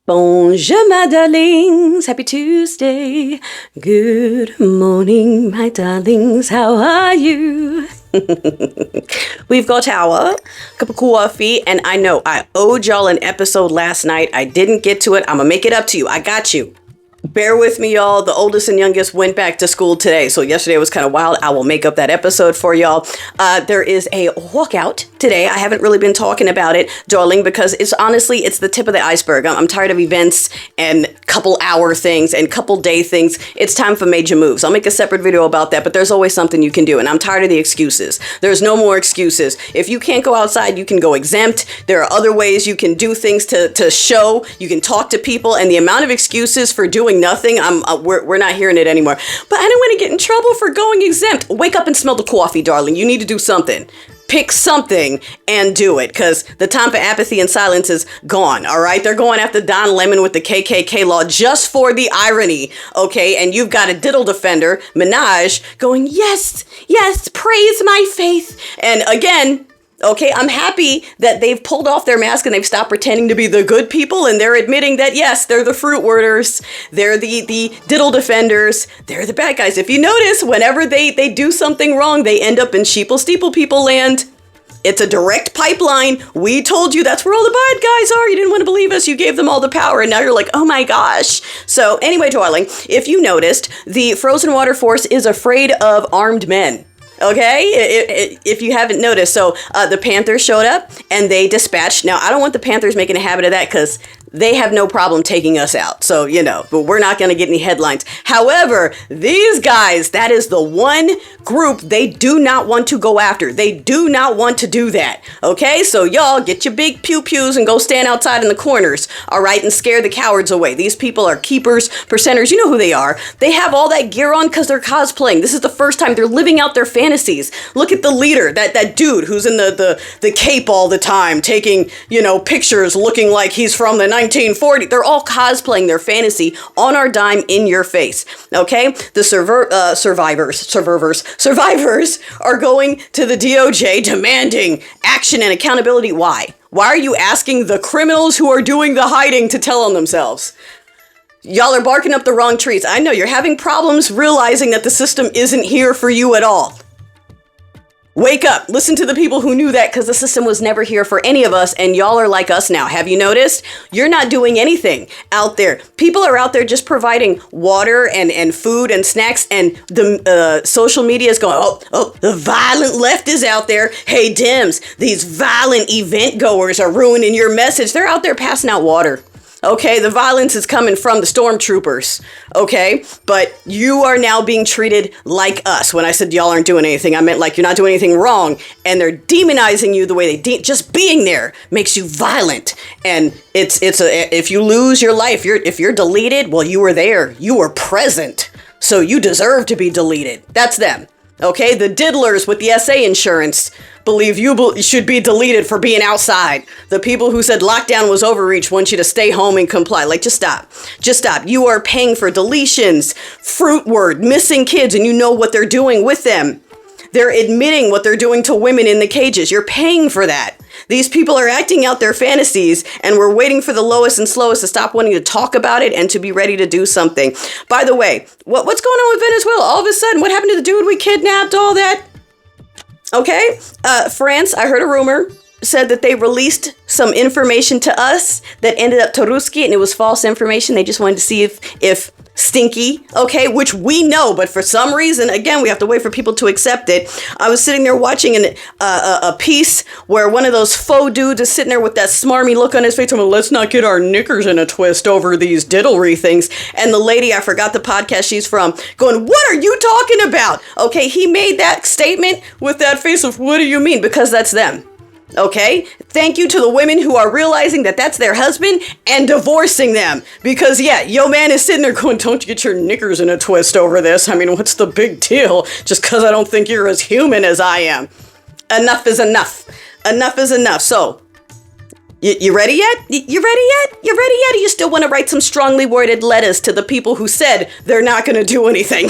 Bonjour, my darlings. Happy Tuesday. Good morning, my darlings. How are you? We've got our cup of coffee, and I know I owed y'all an episode last night. I didn't get to it. I'm gonna make it up to you. I got you. Bear with me, y'all. The oldest and youngest went back to school today, so yesterday was kind of wild. I will make up that episode for y'all. There is a walkout today. I haven't really been talking about it, darling, because it's the tip of the iceberg. I'm tired of events and couple hour things and couple day things. It's time for major moves. I'll make a separate video about that, but there's always something you can do, and I'm tired of the excuses. There's no more excuses. If you can't go outside, you can go exempt. There are other ways you can do things to show. You can talk to people, and the amount of excuses for doing nothing, we're not hearing it anymore. But I don't want to get in trouble for going exempt. Wake up and smell the coffee, darling. You need to do something. Pick something and do it, because the time for apathy and silence is gone, all right? They're going after Don Lemon with the KKK law just for the irony, okay? And you've got a diddle defender, Minaj, going, yes, praise my faith. And again, okay, I'm happy that they've pulled off their mask and they've stopped pretending to be the good people, and they're admitting that, yes, they're the fruit worders, they're the diddle defenders, they're the bad guys. If you notice, whenever they do something wrong, they end up in SheepleSteeplePeople land. It's a direct pipeline. We told you that's where all the bad guys are. You didn't want to believe us. You gave them all the power, and now you're like, oh my gosh. So anyway, darling, if you noticed, the Frozen Water Force is afraid of armed men. Okay, if you haven't noticed. So the Panthers showed up and they dispatched. Now, I don't want the Panthers making a habit of that, because they have no problem taking us out. So, but we're not going to get any headlines. However, these guys, that is the one group they do not want to go after. They do not want to do that. Okay, so y'all get your big pew-pews and go stand outside in the corners, all right, and scare the cowards away. These people are keepers, percenters. You know who they are. They have all that gear on because they're cosplaying. This is the first time they're living out their fantasies. Look at the leader, that dude who's in the cape all the time, taking, pictures looking like he's from the 1940s. They're all cosplaying their fantasy on our dime, in your face. Okay? The survivors are going to the DOJ demanding action and accountability. Why? Why are you asking the criminals who are doing the hiding to tell on themselves? Y'all are barking up the wrong trees. I know you're having problems realizing that the system isn't here for you at all. Wake up. Listen to the people who knew that, because the system was never here for any of us, and y'all are like us now. Have you noticed? You're not doing anything out there. People are out there just providing water and food and snacks, and the social media is going, oh, the violent left is out there. Hey, Dems, these violent event goers are ruining your message. They're out there passing out water. Okay, the violence is coming from the stormtroopers, okay? But you are now being treated like us. When I said y'all aren't doing anything, I meant like you're not doing anything wrong, and they're demonizing you the way they just being there makes you violent. And if you lose your life, if you're deleted, well, you were there. You were present. So you deserve to be deleted. That's them. Okay, the diddlers with the SA insurance believe you should be deleted for being outside. The people who said lockdown was overreach want you to stay home and comply. Like, just stop. Just stop. You are paying for deletions, fruit word, missing kids, and you know what they're doing with them. They're admitting what they're doing to women in the cages. You're paying for that. These people are acting out their fantasies, and we're waiting for the lowest and slowest to stop wanting to talk about it and to be ready to do something. By the way, what's going on with Venezuela? All of a sudden, what happened to the dude we kidnapped, all that? Okay, France, I heard a rumor, said that they released some information to us that ended up to Ruski, and it was false information. They just wanted to see if stinky, okay, which we know, but for some reason, again, we have to wait for people to accept it. I was sitting there watching a piece where one of those faux dudes is sitting there with that smarmy look on his face, saying, let's not get our knickers in a twist over these diddlery things. And the lady, I forgot the podcast she's from, going, what are you talking about? Okay, he made that statement with that face of, what do you mean? Because that's them. Okay, thank you to the women who are realizing that that's their husband and divorcing them. Because, yeah, yo man is sitting there going, don't you get your knickers in a twist over this. I mean, what's the big deal? Just because I don't think you're as human as I am. Enough is enough. Enough is enough. So, you ready yet? You ready yet? You ready yet? Or you still want to write some strongly worded letters to the people who said they're not going to do anything?